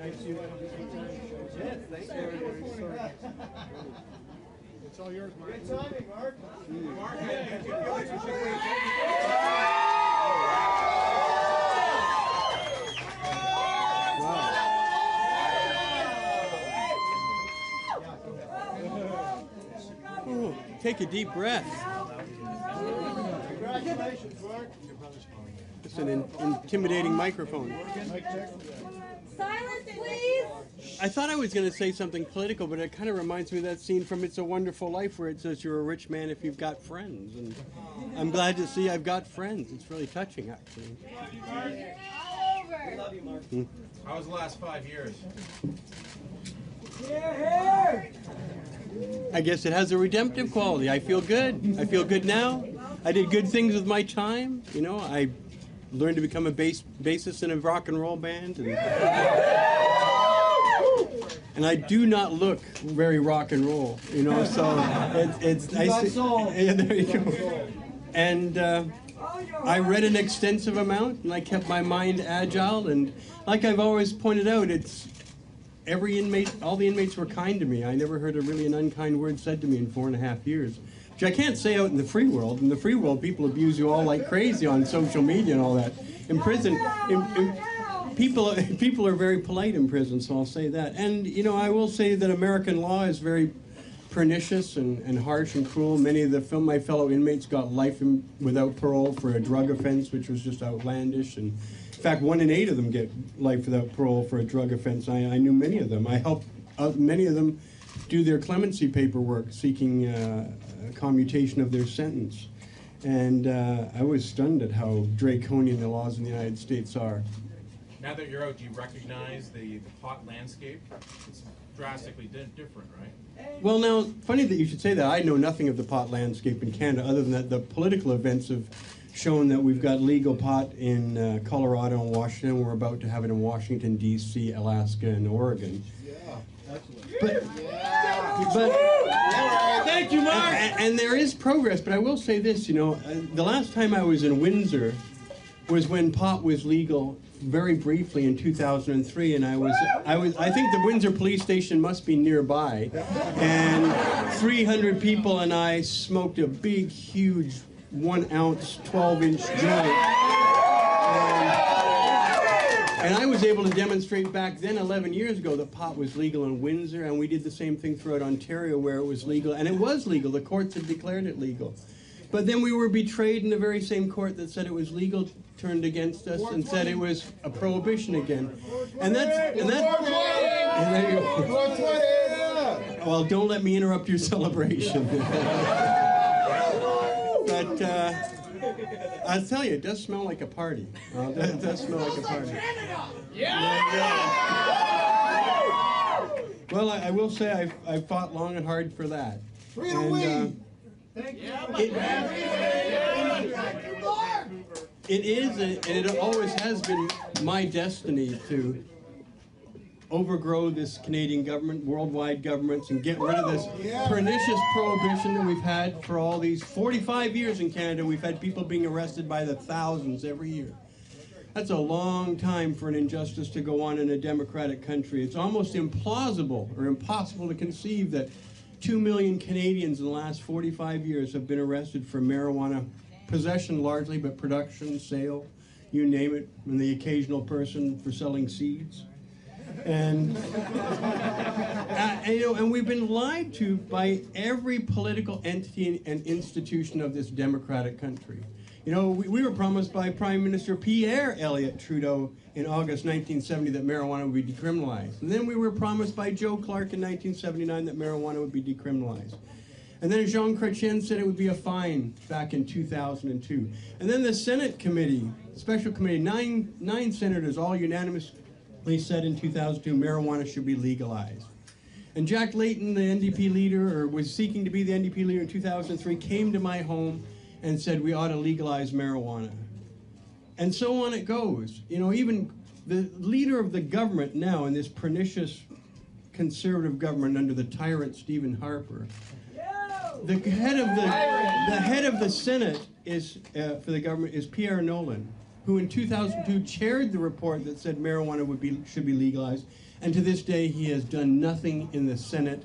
Yes, thank you. It's all yours, Mark. Good timing, Mark. Mark, Ooh, take a deep breath. Congratulations, Mark. It's an intimidating microphone. Silence, please. I thought I was going to say something political, but it kind of reminds me of that scene from It's a Wonderful Life where it says you're a rich man if you've got friends. And I'm glad to see I've got friends. It's really touching, actually. Over. Love you, Mark. how was the last 5 years? I guess it has a redemptive quality. I feel good. I feel good now. I did good things with my time. You know, I learned to become a bassist in a rock and roll band. And I do not look very rock and roll, you know, so it's nice. Yeah, there you go. And I read an extensive amount, and I kept my mind agile. And like I've always pointed out, it's every inmate, all the inmates were kind to me. I never heard an unkind word said to me in 4.5 years, which I can't say out in the free world. In the free world, people abuse you all like crazy on social media and all that. In prison, people are very polite in prison, so I'll say that. And, you know, I will say that American law is very pernicious and harsh and cruel. Many of my fellow inmates got life without parole for a drug offense, which was just outlandish. And in fact, 1 in 8 of them get life without parole for a drug offense. I knew many of them. I helped many of them do their clemency paperwork, seeking a commutation of their sentence. And I was stunned at how draconian the laws in the United States are. Now that you're out, do you recognize the pot landscape? It's drastically different, right? Well, now, funny that you should say that. I know nothing of the pot landscape in Canada, other than that the political events have shown that we've got legal pot in Colorado and Washington. We're about to have it in Washington, D.C., Alaska, and Oregon. Yeah, excellent. But Thank you, Mark. and there is progress, but I will say this, you know, the last time I was in Windsor was when pot was legal very briefly in 2003, and I think the Windsor police station must be nearby, and 300 people and I smoked a big, huge 1-ounce, 12-inch joint. And I was able to demonstrate back then, 11 years ago, that pot was legal in Windsor, and we did the same thing throughout Ontario where it was legal, and it was legal. The courts had declared it legal. But then we were betrayed, in the very same court that said it was legal turned against us and said it was a prohibition again. And there you go. Well, don't let me interrupt your celebration. But I'll tell you, it does smell like a party. It does smell like a party. Well, I will say I fought long and hard for that. And, it is, and it always has been my destiny to overgrow this Canadian government, worldwide governments, and get rid of this pernicious prohibition that we've had for all these 45 years in Canada. We've had people being arrested by the thousands every year. That's a long time for an injustice to go on in a democratic country. It's almost implausible or impossible to conceive that 2 million Canadians in the last 45 years have been arrested for marijuana possession largely, but production, sale, you name it, and the occasional person for selling seeds. And, you know, and we've been lied to by every political entity and institution of this democratic country. You know, we were promised by Prime Minister Pierre Elliott Trudeau in August 1970 that marijuana would be decriminalized. And then we were promised by Joe Clark in 1979 that marijuana would be decriminalized. And then Jean Chrétien said it would be a fine back in 2002. And then the Senate committee, special committee, nine senators all unanimously said in 2002 marijuana should be legalized. And Jack Layton, the NDP leader, or was seeking to be the NDP leader in 2003, came to my home and said we ought to legalize marijuana. And so on it goes. You know, even the leader of the government now in this pernicious conservative government under the tyrant Stephen Harper, the head of the Senate is for the government is Pierre Nolan. who in 2002 chaired the report that said marijuana should be legalized, and to this day he has done nothing in the Senate